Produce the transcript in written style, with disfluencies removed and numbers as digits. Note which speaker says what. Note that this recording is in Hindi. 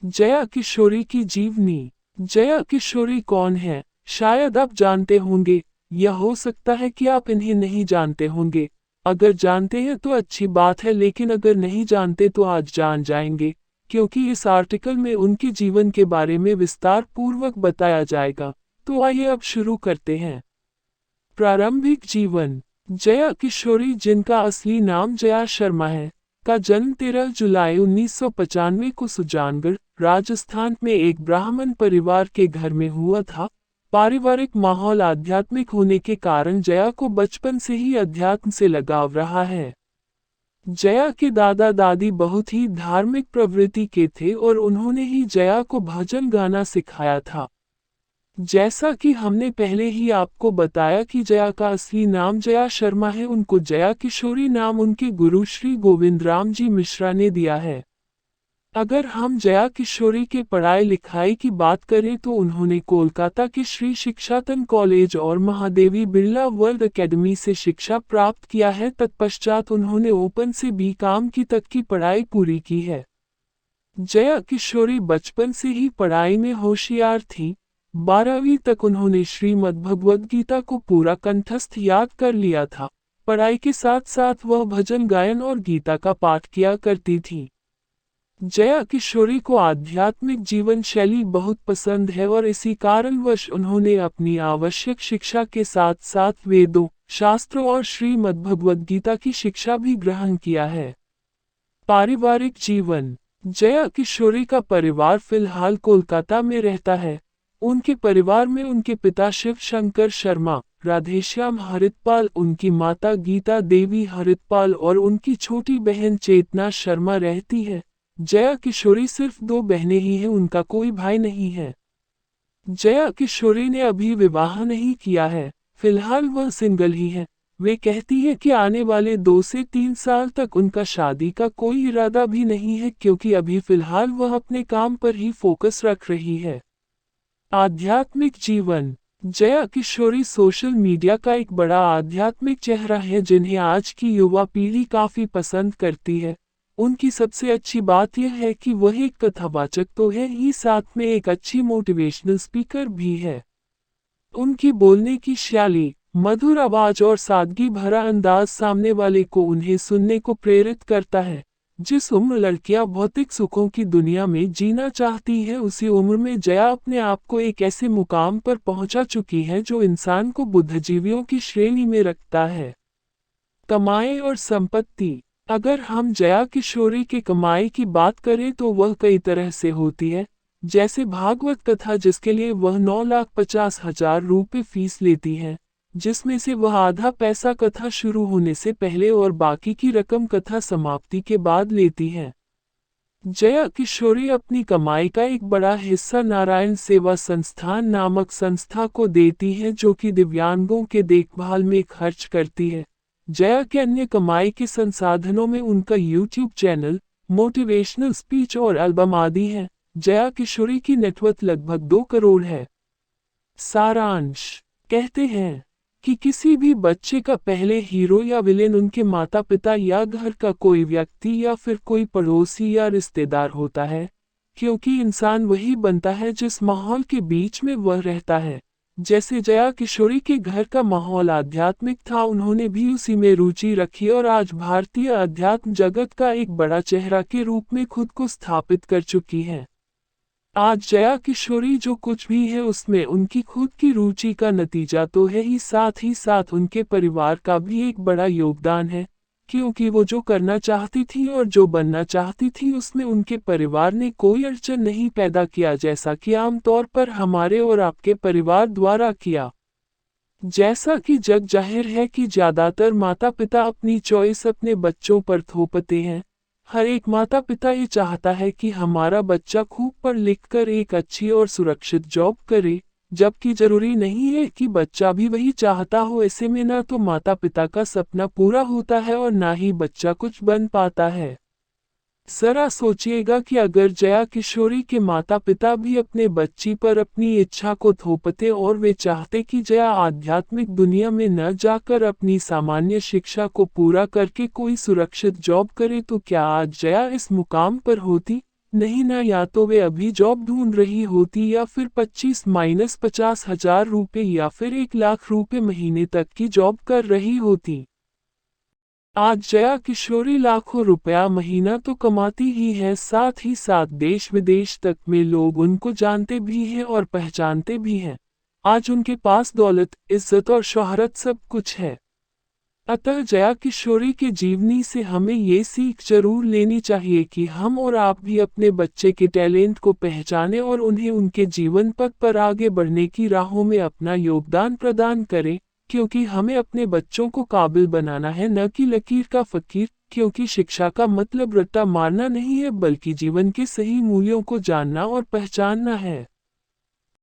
Speaker 1: जया किशोरी की जीवनी। जया किशोरी कौन है? शायद आप जानते होंगे, या हो सकता है कि आप इन्हें नहीं जानते होंगे। अगर जानते हैं तो अच्छी बात है, लेकिन अगर नहीं जानते तो आज जान जाएंगे, क्योंकि इस आर्टिकल में उनके जीवन के बारे में विस्तार पूर्वक बताया जाएगा। तो आइए अब शुरू करते हैं। प्रारंभिक जीवन। जया किशोरी, जिनका असली नाम जया शर्मा है, का जन्म 13 जुलाई 1995 को सुजानगढ़, राजस्थान में एक ब्राह्मण परिवार के घर में हुआ था। पारिवारिक माहौल आध्यात्मिक होने के कारण जया को बचपन से ही अध्यात्म से लगाव रहा है। जया के दादा दादी बहुत ही धार्मिक प्रवृत्ति के थे और उन्होंने ही जया को भजन गाना सिखाया था। जैसा कि हमने पहले ही आपको बताया कि जया का असली नाम जया शर्मा है, उनको जया किशोरी नाम उनके गुरु श्री गोविंद राम जी मिश्रा ने दिया है। अगर हम जया किशोरी के पढ़ाई लिखाई की बात करें तो उन्होंने कोलकाता के श्री शिक्षातन कॉलेज और महादेवी बिरला वर्ल्ड एकेडमी से शिक्षा प्राप्त किया है। तत्पश्चात उन्होंने ओपन से बीकॉम की तक की पढ़ाई पूरी की है। जया किशोरी बचपन से ही पढ़ाई में होशियार थी। 12वीं तक उन्होंने श्रीमद् भगवद गीता को पूरा कंठस्थ याद कर लिया था। पढ़ाई के साथ साथ वह भजन गायन और गीता का पाठ किया करती थी। जया किशोरी को आध्यात्मिक जीवन शैली बहुत पसंद है और इसी कारणवश उन्होंने अपनी आवश्यक शिक्षा के साथ साथ वेदों, शास्त्रों और श्रीमद् भगवद गीता की शिक्षा भी ग्रहण किया है। पारिवारिक जीवन। जया किशोरी का परिवार फिलहाल कोलकाता में रहता है। उनके परिवार में उनके पिता शिव शंकर शर्मा, राधेश्याम हरितपाल, उनकी माता गीता देवी हरितपाल और उनकी छोटी बहन चेतना शर्मा रहती है। जया किशोरी सिर्फ 2 बहनें ही हैं, उनका कोई भाई नहीं है। जया किशोरी ने अभी विवाह नहीं किया है, फिलहाल वह सिंगल ही है। वे कहती है कि आने वाले 2 से 3 साल तक उनका शादी का कोई इरादा भी नहीं है, क्योंकि अभी फिलहाल वह अपने काम पर ही फोकस रख रही है। आध्यात्मिक जीवन। जया किशोरी सोशल मीडिया का एक बड़ा आध्यात्मिक चेहरा है, जिन्हें आज की युवा पीढ़ी काफी पसंद करती है। उनकी सबसे अच्छी बात यह है कि वह एक कथावाचक तो है ही, साथ में एक अच्छी मोटिवेशनल स्पीकर भी है। उनकी बोलने की शैली, मधुर आवाज और सादगी भरा अंदाज सामने वाले को उन्हें सुनने को प्रेरित करता है। जिस उम्र लड़कियां भौतिक सुखों की दुनिया में जीना चाहती है, उसी उम्र में जया अपने आप को एक ऐसे मुकाम पर पहुंचा चुकी है जो इंसान को बुद्धिजीवियों की श्रेणी में रखता है। कमाई और संपत्ति। अगर हम जया किशोरी के कमाई की बात करें तो वह कई तरह से होती है, जैसे भागवत कथा, जिसके लिए वह 9,50,000 रुपये फीस लेती है, जिसमें से वह आधा पैसा कथा शुरू होने से पहले और बाकी की रकम कथा समाप्ति के बाद लेती है। जया किशोरी अपनी कमाई का एक बड़ा हिस्सा नारायण सेवा संस्थान नामक संस्था को देती है, जो कि दिव्यांगों के देखभाल में खर्च करती है। जया के अन्य कमाई के संसाधनों में उनका यूट्यूब चैनल, मोटिवेशनल स्पीच और एल्बम आदि है। जया किशोरी की नेटवर्थ लगभग 2 करोड़ है। सारांश। कहते हैं कि किसी भी बच्चे का पहले हीरो या विलेन उनके माता पिता या घर का कोई व्यक्ति या फिर कोई पड़ोसी या रिश्तेदार होता है, क्योंकि इंसान वही बनता है जिस माहौल के बीच में वह रहता है। जैसे जया किशोरी के घर का माहौल आध्यात्मिक था, उन्होंने भी उसी में रुचि रखी और आज भारतीय अध्यात्म जगत का एक बड़ा चेहरा के रूप में खुद को स्थापित कर चुकी है। आज जया किशोरी जो कुछ भी है उसमें उनकी खुद की रुचि का नतीजा तो है ही, साथ ही साथ उनके परिवार का भी एक बड़ा योगदान है, क्योंकि वो जो करना चाहती थी और जो बनना चाहती थी उसमें उनके परिवार ने कोई अड़चन नहीं पैदा किया, जैसा कि आमतौर पर हमारे और आपके परिवार द्वारा किया। जैसा कि जग जाहिर है कि ज्यादातर माता पिता अपनी चॉइस अपने बच्चों पर थोपते हैं। हर एक माता पिता ये चाहता है कि हमारा बच्चा खूब पढ़ लिख कर एक अच्छी और सुरक्षित जॉब करे, जबकि जरूरी नहीं है कि बच्चा भी वही चाहता हो। ऐसे में ना तो माता पिता का सपना पूरा होता है और ना ही बच्चा कुछ बन पाता है। जरा सोचिएगा कि अगर जया किशोरी के माता पिता भी अपने बच्ची पर अपनी इच्छा को थोपते और वे चाहते कि जया आध्यात्मिक दुनिया में न जाकर अपनी सामान्य शिक्षा को पूरा करके कोई सुरक्षित जॉब करे, तो क्या आज जया इस मुकाम पर होती? नहीं ना, या तो वे अभी जॉब ढूंढ रही होती या फिर 25-50 हजार रुपए या फिर 1 लाख रुपए महीने तक की जॉब कर रही होती। आज जया किशोरी लाखों रुपया महीना तो कमाती ही है, साथ ही साथ देश विदेश तक में लोग उनको जानते भी हैं और पहचानते भी हैं। आज उनके पास दौलत, इज्जत और शोहरत सब कुछ है। अतः जया किशोरी के जीवनी से हमें ये सीख जरूर लेनी चाहिए कि हम और आप भी अपने बच्चे के टैलेंट को पहचानें और उन्हें उनके जीवन पथ पर आगे बढ़ने की राहों में अपना योगदान प्रदान करें, क्योंकि हमें अपने बच्चों को काबिल बनाना है, न कि लकीर का फकीर। क्योंकि शिक्षा का मतलब रट्टा मारना नहीं है, बल्कि जीवन के सही मूल्यों को जानना और पहचानना है।